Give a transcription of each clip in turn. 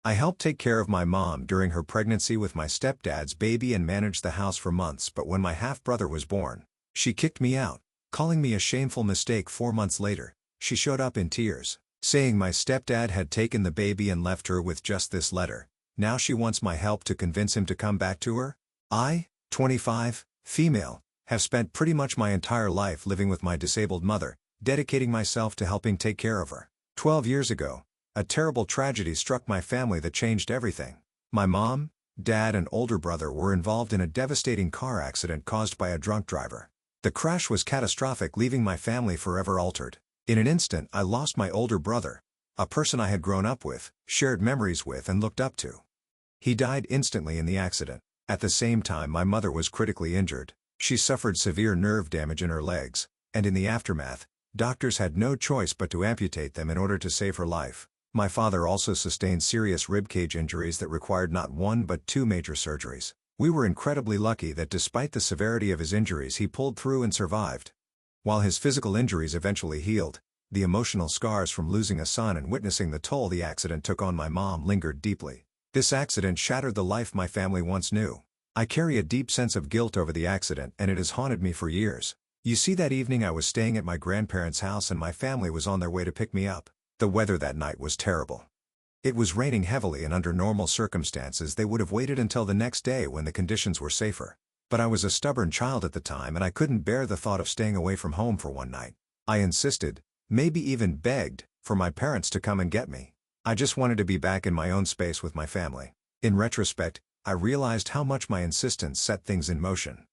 I helped take care of my mom during her pregnancy with my stepdad's baby and managed the house for months, but when my half-brother was born, she kicked me out, calling me a shameful mistake. 4 months later, she showed up in tears, saying my stepdad had taken the baby and left her with just this letter. Now she wants my help to convince him to come back to her? I, 25, female, have spent pretty much my entire life living with my disabled mother, dedicating myself to helping take care of her. 12 years ago, a terrible tragedy struck my family that changed everything. My mom, dad and older brother were involved in a devastating car accident caused by a drunk driver. The crash was catastrophic, leaving my family forever altered. In an instant I lost my older brother, a person I had grown up with, shared memories with and looked up to. He died instantly in the accident. At the same time my mother was critically injured. She suffered severe nerve damage in her legs, and in the aftermath, doctors had no choice but to amputate them in order to save her life. My father also sustained serious ribcage injuries that required not one but 2 major surgeries. We were incredibly lucky that despite the severity of his injuries he pulled through and survived. While his physical injuries eventually healed, the emotional scars from losing a son and witnessing the toll the accident took on my mom lingered deeply. This accident shattered the life my family once knew. I carry a deep sense of guilt over the accident and it has haunted me for years. You see, that evening I was staying at my grandparents' house and my family was on their way to pick me up. The weather that night was terrible. It was raining heavily and under normal circumstances they would have waited until the next day when the conditions were safer. But I was a stubborn child at the time and I couldn't bear the thought of staying away from home for one night. I insisted, maybe even begged, for my parents to come and get me. I just wanted to be back in my own space with my family. In retrospect, I realized how much my insistence set things in motion.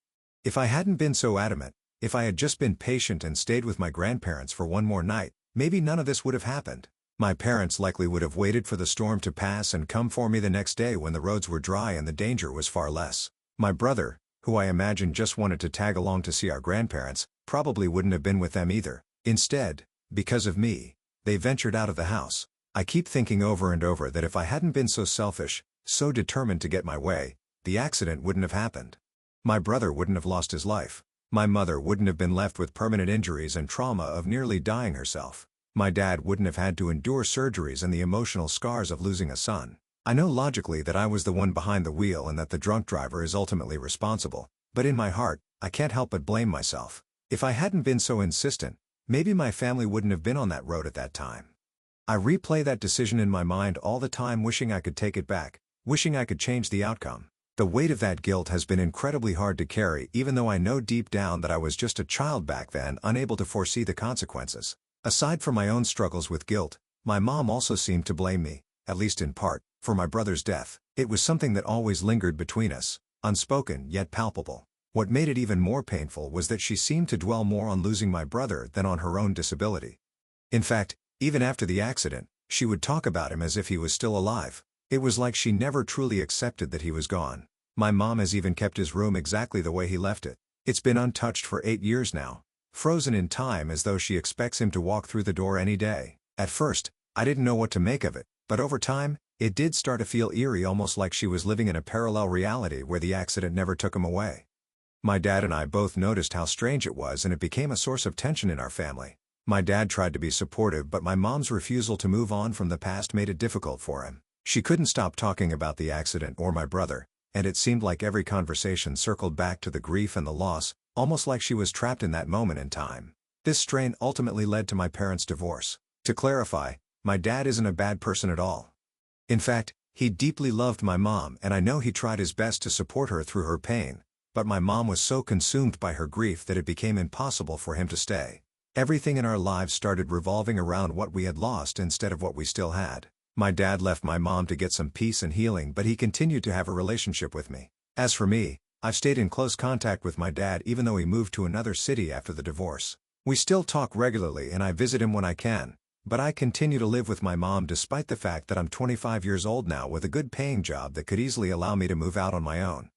If I hadn't been so adamant, if I had just been patient and stayed with my grandparents for one more night, maybe none of this would have happened. My parents likely would have waited for the storm to pass and come for me the next day when the roads were dry and the danger was far less. My brother, who I imagine just wanted to tag along to see our grandparents, probably wouldn't have been with them either. Instead, because of me, they ventured out of the house. I keep thinking over and over that if I hadn't been so selfish, so determined to get my way, the accident wouldn't have happened. My brother wouldn't have lost his life. My mother wouldn't have been left with permanent injuries and trauma of nearly dying herself. My dad wouldn't have had to endure surgeries and the emotional scars of losing a son. I know logically that I was the one behind the wheel and that the drunk driver is ultimately responsible, but in my heart, I can't help but blame myself. If I hadn't been so insistent, maybe my family wouldn't have been on that road at that time. I replay that decision in my mind all the time, wishing I could take it back, wishing I could change the outcome. The weight of that guilt has been incredibly hard to carry, even though I know deep down that I was just a child back then, unable to foresee the consequences. Aside from my own struggles with guilt, my mom also seemed to blame me, at least in part, for my brother's death. It was something that always lingered between us, unspoken yet palpable. What made it even more painful was that she seemed to dwell more on losing my brother than on her own disability. In fact, even after the accident, she would talk about him as if he was still alive. It was like she never truly accepted that he was gone. My mom has even kept his room exactly the way he left it. It's been untouched for 8 years now, frozen in time, as though she expects him to walk through the door any day. At first, I didn't know what to make of it, but over time, it did start to feel eerie, almost like she was living in a parallel reality where the accident never took him away. My dad and I both noticed how strange it was, and it became a source of tension in our family. My dad tried to be supportive, but my mom's refusal to move on from the past made it difficult for him. She couldn't stop talking about the accident or my brother, and it seemed like every conversation circled back to the grief and the loss, almost like she was trapped in that moment in time. This strain ultimately led to my parents' divorce. To clarify, my dad isn't a bad person at all. In fact, he deeply loved my mom, and I know he tried his best to support her through her pain, but my mom was so consumed by her grief that it became impossible for him to stay. Everything in our lives started revolving around what we had lost instead of what we still had. My dad left my mom to get some peace and healing, but he continued to have a relationship with me. As for me, I've stayed in close contact with my dad even though he moved to another city after the divorce. We still talk regularly and I visit him when I can, but I continue to live with my mom despite the fact that I'm 25 years old now with a good paying job that could easily allow me to move out on my own.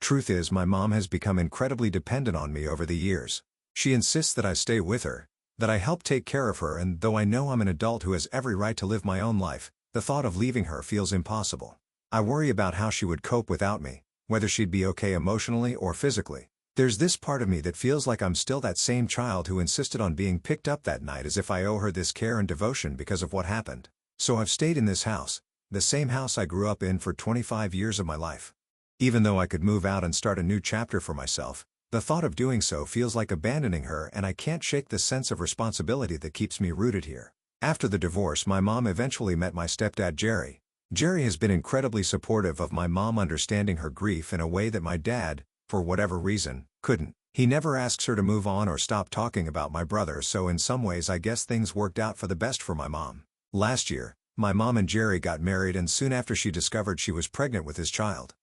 Truth is, my mom has become incredibly dependent on me over the years. She insists that I stay with her, that I help take care of her, and though I know I'm an adult who has every right to live my own life, the thought of leaving her feels impossible. I worry about how she would cope without me, whether she'd be okay emotionally or physically. There's this part of me that feels like I'm still that same child who insisted on being picked up that night, as if I owe her this care and devotion because of what happened. So I've stayed in this house, the same house I grew up in for 25 years of my life. Even though I could move out and start a new chapter for myself, the thought of doing so feels like abandoning her, and I can't shake the sense of responsibility that keeps me rooted here. After the divorce, my mom eventually met my stepdad Jerry. Jerry has been incredibly supportive of my mom, understanding her grief in a way that my dad, for whatever reason, couldn't. He never asks her to move on or stop talking about my brother, so in some ways I guess things worked out for the best for my mom. Last year, my mom and Jerry got married, and soon after she discovered she was pregnant with his child.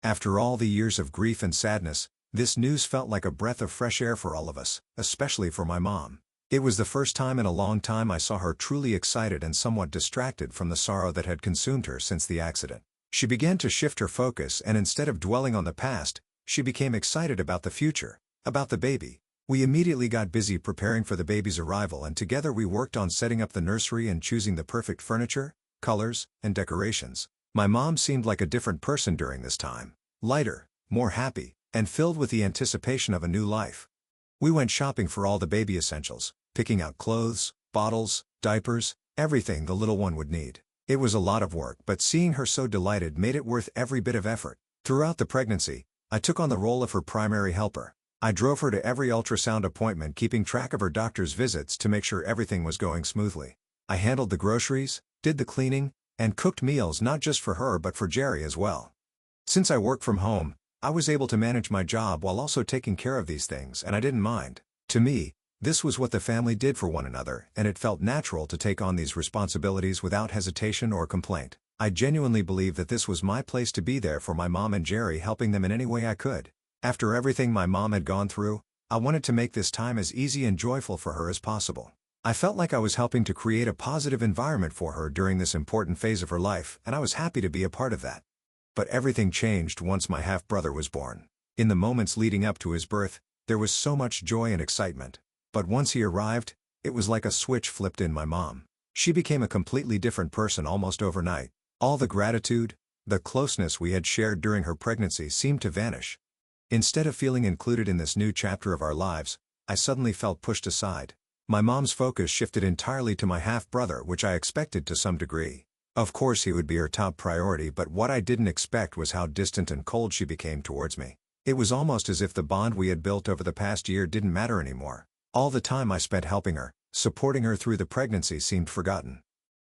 After all the years of grief and sadness, this news felt like a breath of fresh air for all of us, especially for my mom. It was the first time in a long time I saw her truly excited and somewhat distracted from the sorrow that had consumed her since the accident. She began to shift her focus, and instead of dwelling on the past, she became excited about the future, about the baby. We immediately got busy preparing for the baby's arrival, and together we worked on setting up the nursery and choosing the perfect furniture, colors, and decorations. My mom seemed like a different person during this time, lighter, more happy, and filled with the anticipation of a new life. We went shopping for all the baby essentials, picking out clothes, bottles, diapers, everything the little one would need. It was a lot of work, but seeing her so delighted made it worth every bit of effort. Throughout the pregnancy, I took on the role of her primary helper. I drove her to every ultrasound appointment, keeping track of her doctor's visits to make sure everything was going smoothly. I handled the groceries, did the cleaning, and cooked meals not just for her but for Jerry as well. Since I work from home, I was able to manage my job while also taking care of these things, and I didn't mind. To me, this was what the family did for one another, and it felt natural to take on these responsibilities without hesitation or complaint. I genuinely believe that this was my place to be there for my mom and Jerry, helping them in any way I could. After everything my mom had gone through, I wanted to make this time as easy and joyful for her as possible. I felt like I was helping to create a positive environment for her during this important phase of her life, and I was happy to be a part of that. But everything changed once my half-brother was born. In the moments leading up to his birth, there was so much joy and excitement. But once he arrived, it was like a switch flipped in my mom. She became a completely different person almost overnight. All the gratitude, the closeness we had shared during her pregnancy seemed to vanish. Instead of feeling included in this new chapter of our lives, I suddenly felt pushed aside. My mom's focus shifted entirely to my half-brother, which I expected to some degree. Of course he would be her top priority, but what I didn't expect was how distant and cold she became towards me. It was almost as if the bond we had built over the past year didn't matter anymore. All the time I spent helping her, supporting her through the pregnancy seemed forgotten.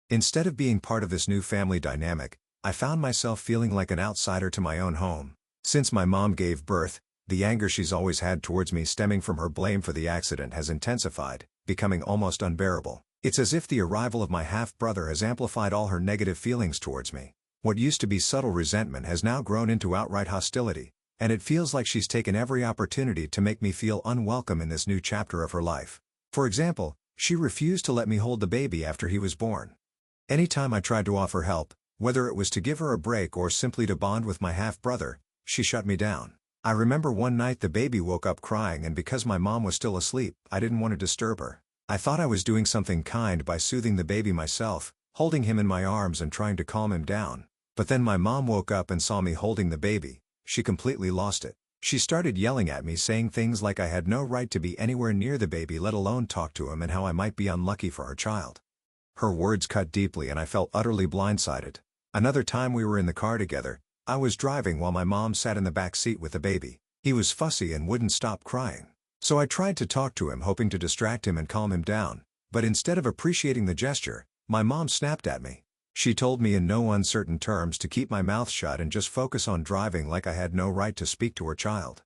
Instead of being part of this new family dynamic, I found myself feeling like an outsider to my own home. Since my mom gave birth, the anger she's always had towards me stemming from her blame for the accident has intensified, becoming almost unbearable. It's as if the arrival of my half-brother has amplified all her negative feelings towards me. What used to be subtle resentment has now grown into outright hostility, and it feels like she's taken every opportunity to make me feel unwelcome in this new chapter of her life. For example, she refused to let me hold the baby after he was born. Anytime I tried to offer help, whether it was to give her a break or simply to bond with my half-brother, she shut me down. I remember one night the baby woke up crying, and because my mom was still asleep, I didn't want to disturb her. I thought I was doing something kind by soothing the baby myself, holding him in my arms and trying to calm him down. But then my mom woke up and saw me holding the baby. She completely lost it. She started yelling at me, saying things like I had no right to be anywhere near the baby, let alone talk to him, and how I might be unlucky for her child. Her words cut deeply, and I felt utterly blindsided. Another time we were in the car together. I was driving while my mom sat in the back seat with the baby. He was fussy and wouldn't stop crying. So I tried to talk to him, hoping to distract him and calm him down, but instead of appreciating the gesture, my mom snapped at me. She told me in no uncertain terms to keep my mouth shut and just focus on driving, like I had no right to speak to her child.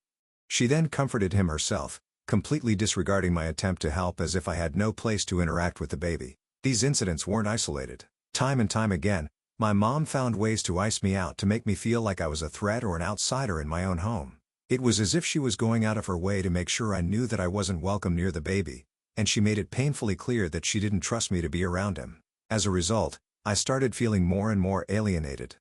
She then comforted him herself, completely disregarding my attempt to help, as if I had no place to interact with the baby. These incidents weren't isolated. Time and time again, my mom found ways to ice me out, to make me feel like I was a threat or an outsider in my own home. It was as if she was going out of her way to make sure I knew that I wasn't welcome near the baby, and she made it painfully clear that she didn't trust me to be around him. As a result, I started feeling more and more alienated.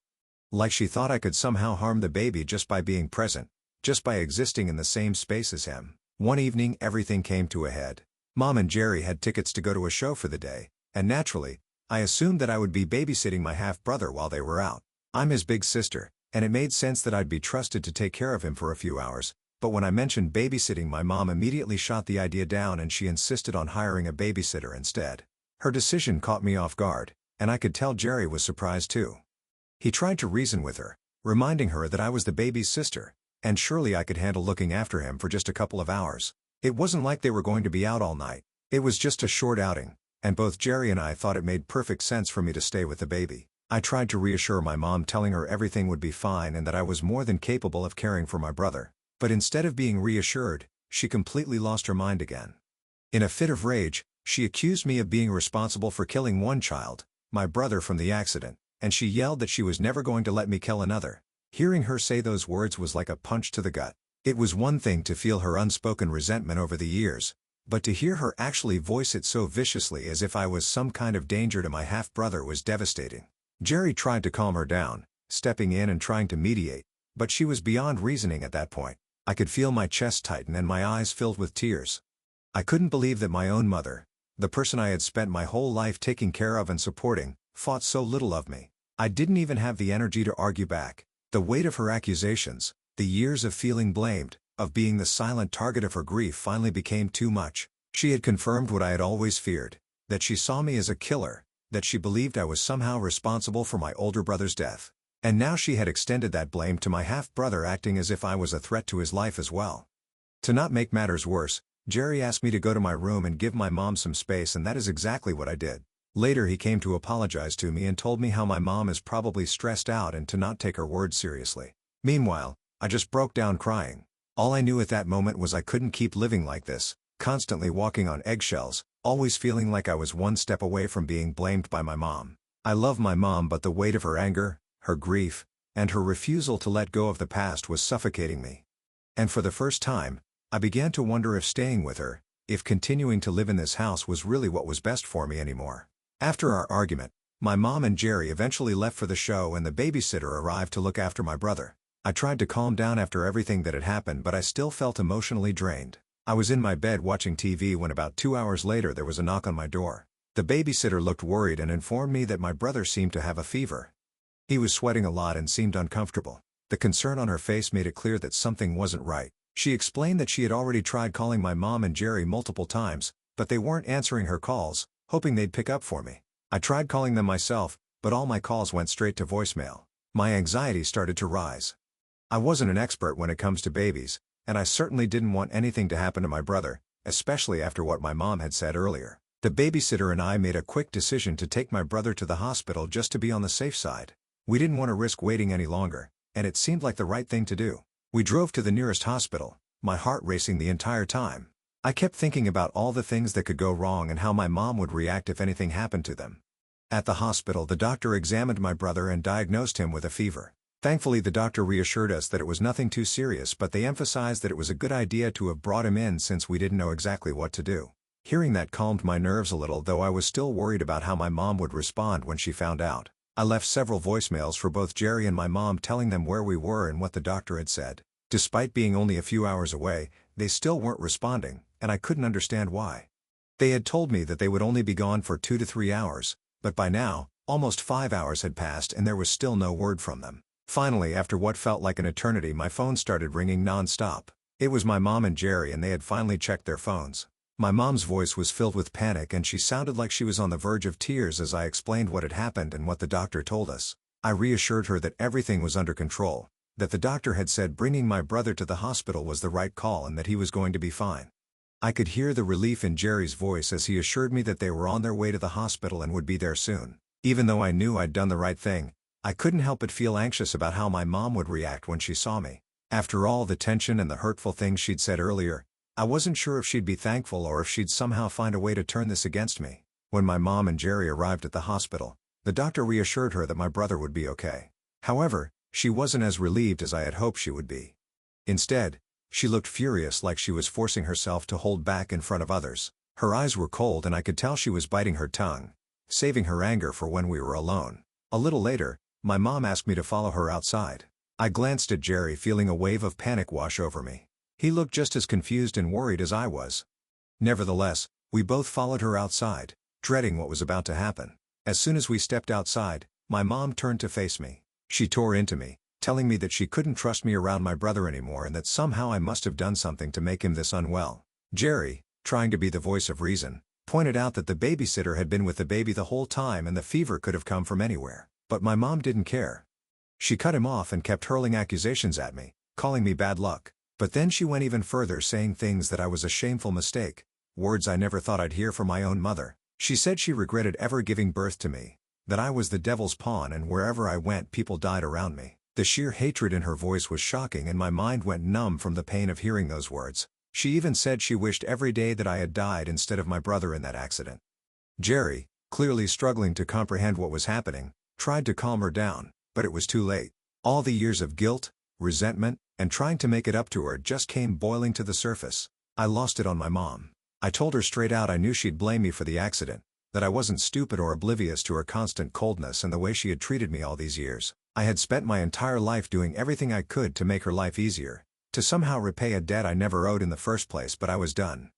Like she thought I could somehow harm the baby just by being present, just by existing in the same space as him. One evening everything came to a head. Mom and Jerry had tickets to go to a show for the day, and naturally, I assumed that I would be babysitting my half-brother while they were out. I'm his big sister, and it made sense that I'd be trusted to take care of him for a few hours, but when I mentioned babysitting, my mom immediately shot the idea down and she insisted on hiring a babysitter instead. Her decision caught me off guard, and I could tell Jerry was surprised too. He tried to reason with her, reminding her that I was the baby's sister, and surely I could handle looking after him for just a couple of hours. It wasn't like they were going to be out all night. It was just a short outing, and both Jerry and I thought it made perfect sense for me to stay with the baby. I tried to reassure my mom, telling her everything would be fine and that I was more than capable of caring for my brother. But instead of being reassured, she completely lost her mind again. In a fit of rage, she accused me of being responsible for killing one child, my brother, from the accident, and she yelled that she was never going to let me kill another. Hearing her say those words was like a punch to the gut. It was one thing to feel her unspoken resentment over the years, but to hear her actually voice it so viciously as if I was some kind of danger to my half-brother was devastating. Jerry tried to calm her down, stepping in and trying to mediate, but she was beyond reasoning at that point. I could feel my chest tighten and my eyes filled with tears. I couldn't believe that my own mother, the person I had spent my whole life taking care of and supporting, thought so little of me. I didn't even have the energy to argue back. The weight of her accusations, the years of feeling blamed, of being the silent target of her grief, finally became too much. She had confirmed what I had always feared, that she saw me as a killer, that she believed I was somehow responsible for my older brother's death. And now she had extended that blame to my half-brother, acting as if I was a threat to his life as well. To not make matters worse, Jerry asked me to go to my room and give my mom some space, and that is exactly what I did. Later he came to apologize to me and told me how my mom is probably stressed out and to not take her words seriously. Meanwhile, I just broke down crying. All I knew at that moment was I couldn't keep living like this, constantly walking on eggshells, always feeling like I was one step away from being blamed by my mom. I love my mom, but the weight of her anger, her grief, and her refusal to let go of the past was suffocating me. And for the first time, I began to wonder if staying with her, if continuing to live in this house was really what was best for me anymore. After our argument, my mom and Jerry eventually left for the show and the babysitter arrived to look after my brother. I tried to calm down after everything that had happened, but I still felt emotionally drained. I was in my bed watching TV when about 2 hours later there was a knock on my door. The babysitter looked worried and informed me that my brother seemed to have a fever. He was sweating a lot and seemed uncomfortable. The concern on her face made it clear that something wasn't right. She explained that she had already tried calling my mom and Jerry multiple times, but they weren't answering her calls, hoping they'd pick up for me. I tried calling them myself, but all my calls went straight to voicemail. My anxiety started to rise. I wasn't an expert when it comes to babies, and I certainly didn't want anything to happen to my brother, especially after what my mom had said earlier. The babysitter and I made a quick decision to take my brother to the hospital just to be on the safe side. We didn't want to risk waiting any longer, and it seemed like the right thing to do. We drove to the nearest hospital, my heart racing the entire time. I kept thinking about all the things that could go wrong and how my mom would react if anything happened to them. At the hospital, the doctor examined my brother and diagnosed him with a fever. Thankfully, the doctor reassured us that it was nothing too serious, but they emphasized that it was a good idea to have brought him in since we didn't know exactly what to do. Hearing that calmed my nerves a little, though I was still worried about how my mom would respond when she found out. I left several voicemails for both Jerry and my mom telling them where we were and what the doctor had said. Despite being only a few hours away, they still weren't responding, and I couldn't understand why. They had told me that they would only be gone for 2 to 3 hours, but by now, almost 5 hours had passed and there was still no word from them. Finally, after what felt like an eternity, my phone started ringing non-stop. It was my mom and Jerry, and they had finally checked their phones. My mom's voice was filled with panic and she sounded like she was on the verge of tears as I explained what had happened and what the doctor told us. I reassured her that everything was under control, that the doctor had said bringing my brother to the hospital was the right call and that he was going to be fine. I could hear the relief in Jerry's voice as he assured me that they were on their way to the hospital and would be there soon. Even though I knew I'd done the right thing, I couldn't help but feel anxious about how my mom would react when she saw me. After all the tension and the hurtful things she'd said earlier, I wasn't sure if she'd be thankful or if she'd somehow find a way to turn this against me. When my mom and Jerry arrived at the hospital, the doctor reassured her that my brother would be okay. However, she wasn't as relieved as I had hoped she would be. Instead, she looked furious, like she was forcing herself to hold back in front of others. Her eyes were cold and I could tell she was biting her tongue, saving her anger for when we were alone. A little later, my mom asked me to follow her outside. I glanced at Jerry, feeling a wave of panic wash over me. He looked just as confused and worried as I was. Nevertheless, we both followed her outside, dreading what was about to happen. As soon as we stepped outside, my mom turned to face me. She tore into me, telling me that she couldn't trust me around my brother anymore and that somehow I must have done something to make him this unwell. Jerry, trying to be the voice of reason, pointed out that the babysitter had been with the baby the whole time and the fever could have come from anywhere. But my mom didn't care. She cut him off and kept hurling accusations at me, calling me bad luck. But then she went even further, saying things that I was a shameful mistake. Words I never thought I'd hear from my own mother. She said she regretted ever giving birth to me, that I was the devil's pawn and wherever I went people died around me. The sheer hatred in her voice was shocking and my mind went numb from the pain of hearing those words. She even said she wished every day that I had died instead of my brother in that accident. Jerry, clearly struggling to comprehend what was happening, tried to calm her down, but it was too late. All the years of guilt, resentment, and trying to make it up to her just came boiling to the surface. I lost it on my mom. I told her straight out I knew she'd blame me for the accident, that I wasn't stupid or oblivious to her constant coldness and the way she had treated me all these years. I had spent my entire life doing everything I could to make her life easier, to somehow repay a debt I never owed in the first place, but I was done.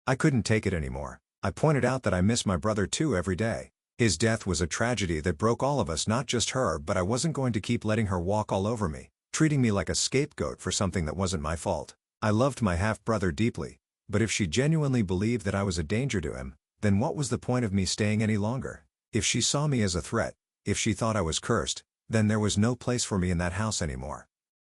I couldn't take it anymore. I pointed out that I miss my brother too every day. His death was a tragedy that broke all of us, not just her, but I wasn't going to keep letting her walk all over me, treating me like a scapegoat for something that wasn't my fault. I loved my half-brother deeply, but if she genuinely believed that I was a danger to him, then what was the point of me staying any longer? If she saw me as a threat, if she thought I was cursed, then there was no place for me in that house anymore.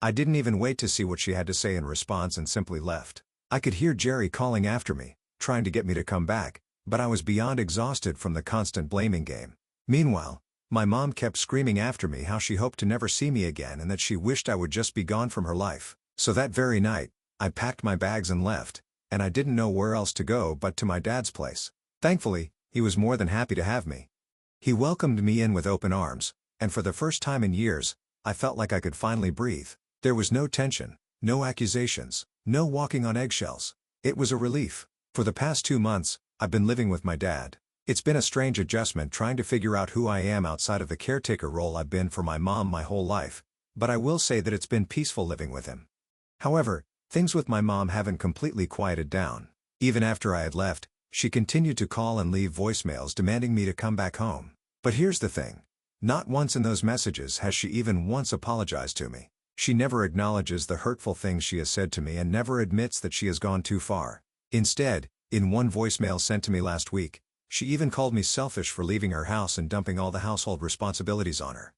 I didn't even wait to see what she had to say in response and simply left. I could hear Jerry calling after me, trying to get me to come back, but I was beyond exhausted from the constant blaming game. Meanwhile, my mom kept screaming after me how she hoped to never see me again and that she wished I would just be gone from her life. So that very night, I packed my bags and left, and I didn't know where else to go but to my dad's place. Thankfully, he was more than happy to have me. He welcomed me in with open arms, and for the first time in years, I felt like I could finally breathe. There was no tension, no accusations, no walking on eggshells. It was a relief. For the past 2 months, I've been living with my dad. It's been a strange adjustment trying to figure out who I am outside of the caretaker role I've been for my mom my whole life, but I will say that it's been peaceful living with him. However, things with my mom haven't completely quieted down. Even after I had left, she continued to call and leave voicemails demanding me to come back home. But here's the thing. Not once in those messages has she even once apologized to me. She never acknowledges the hurtful things she has said to me and never admits that she has gone too far. Instead, in one voicemail sent to me last week, she even called me selfish for leaving her house and dumping all the household responsibilities on her.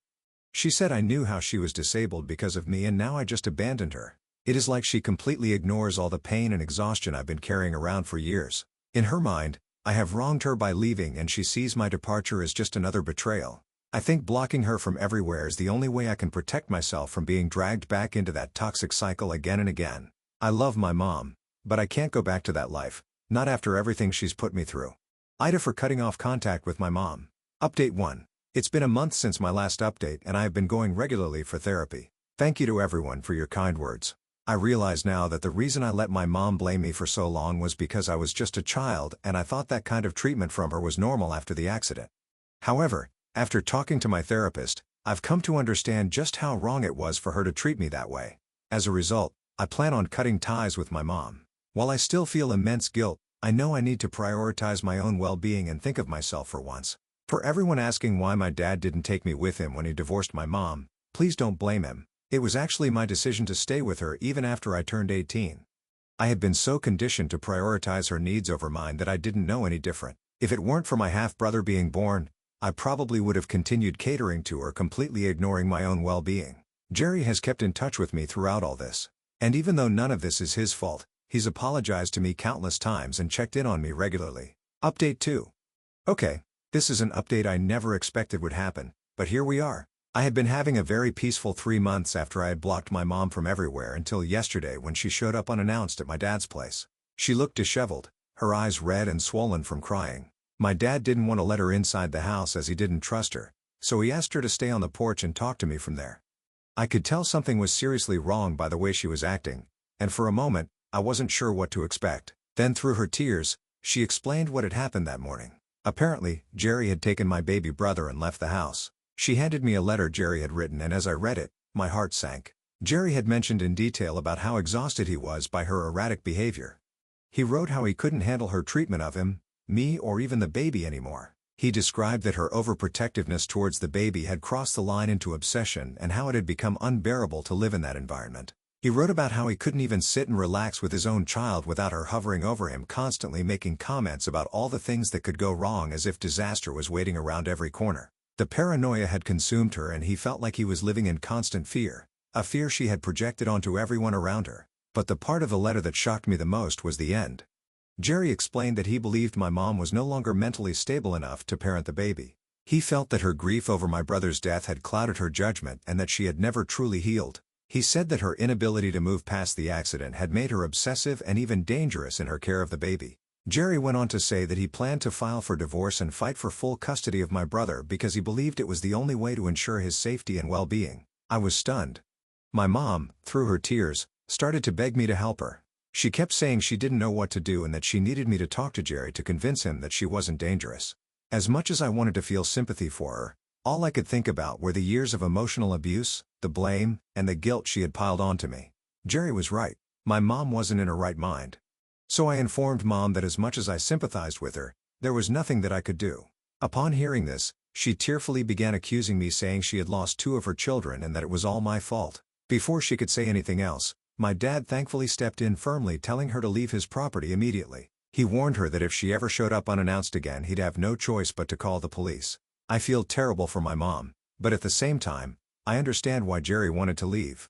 She said I knew how she was disabled because of me and now I just abandoned her. It is like she completely ignores all the pain and exhaustion I've been carrying around for years. In her mind, I have wronged her by leaving and she sees my departure as just another betrayal. I think blocking her from everywhere is the only way I can protect myself from being dragged back into that toxic cycle again and again. I love my mom, but I can't go back to that life, not after everything she's put me through. Ida for cutting off contact with my mom. Update 1. It's been a month since my last update and I have been going regularly for therapy. Thank you to everyone for your kind words. I realize now that the reason I let my mom blame me for so long was because I was just a child and I thought that kind of treatment from her was normal after the accident. However, after talking to my therapist, I've come to understand just how wrong it was for her to treat me that way. As a result, I plan on cutting ties with my mom. While I still feel immense guilt, I know I need to prioritize my own well-being and think of myself for once. For everyone asking why my dad didn't take me with him when he divorced my mom, please don't blame him. It was actually my decision to stay with her even after I turned 18. I had been so conditioned to prioritize her needs over mine that I didn't know any different. If it weren't for my half-brother being born, I probably would have continued catering to her, completely ignoring my own well-being. Jerry has kept in touch with me throughout all this. And even though none of this is his fault, he's apologized to me countless times and checked in on me regularly. Update 2. Okay, this is an update I never expected would happen, but here we are. I had been having a very peaceful 3 months after I had blocked my mom from everywhere until yesterday when she showed up unannounced at my dad's place. She looked disheveled, her eyes red and swollen from crying. My dad didn't want to let her inside the house as he didn't trust her, so he asked her to stay on the porch and talk to me from there. I could tell something was seriously wrong by the way she was acting, and for a moment, I wasn't sure what to expect. Then through her tears, she explained what had happened that morning. Apparently, Jerry had taken my baby brother and left the house. She handed me a letter Jerry had written and as I read it, my heart sank. Jerry had mentioned in detail about how exhausted he was by her erratic behavior. He wrote how he couldn't handle her treatment of him, me or even the baby anymore. He described that her overprotectiveness towards the baby had crossed the line into obsession and how it had become unbearable to live in that environment. He wrote about how he couldn't even sit and relax with his own child without her hovering over him, constantly making comments about all the things that could go wrong as if disaster was waiting around every corner. The paranoia had consumed her and he felt like he was living in constant fear, a fear she had projected onto everyone around her. But the part of the letter that shocked me the most was the end. Jerry explained that he believed my mom was no longer mentally stable enough to parent the baby. He felt that her grief over my brother's death had clouded her judgment and that she had never truly healed. He said that her inability to move past the accident had made her obsessive and even dangerous in her care of the baby. Jerry went on to say that he planned to file for divorce and fight for full custody of my brother because he believed it was the only way to ensure his safety and well-being. I was stunned. My mom, through her tears, started to beg me to help her. She kept saying she didn't know what to do and that she needed me to talk to Jerry to convince him that she wasn't dangerous. As much as I wanted to feel sympathy for her, all I could think about were the years of emotional abuse, the blame, and the guilt she had piled onto me. Jerry was right. My mom wasn't in her right mind. So I informed Mom that as much as I sympathized with her, there was nothing that I could do. Upon hearing this, she tearfully began accusing me, saying she had lost 2 of her children and that it was all my fault. Before she could say anything else, my dad thankfully stepped in firmly, telling her to leave his property immediately. He warned her that if she ever showed up unannounced again, he'd have no choice but to call the police. I feel terrible for my mom, but at the same time, I understand why Jerry wanted to leave.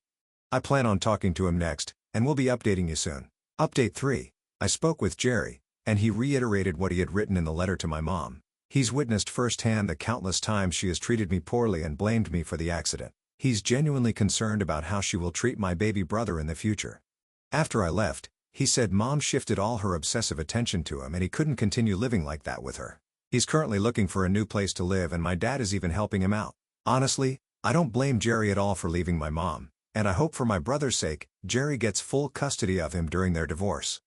I plan on talking to him next, and we'll be updating you soon. Update 3. I spoke with Jerry, and he reiterated what he had written in the letter to my mom. He's witnessed firsthand the countless times she has treated me poorly and blamed me for the accident. He's genuinely concerned about how she will treat my baby brother in the future. After I left, he said Mom shifted all her obsessive attention to him and he couldn't continue living like that with her. He's currently looking for a new place to live and my dad is even helping him out. Honestly, I don't blame Jerry at all for leaving my mom, and I hope for my brother's sake, Jerry gets full custody of him during their divorce.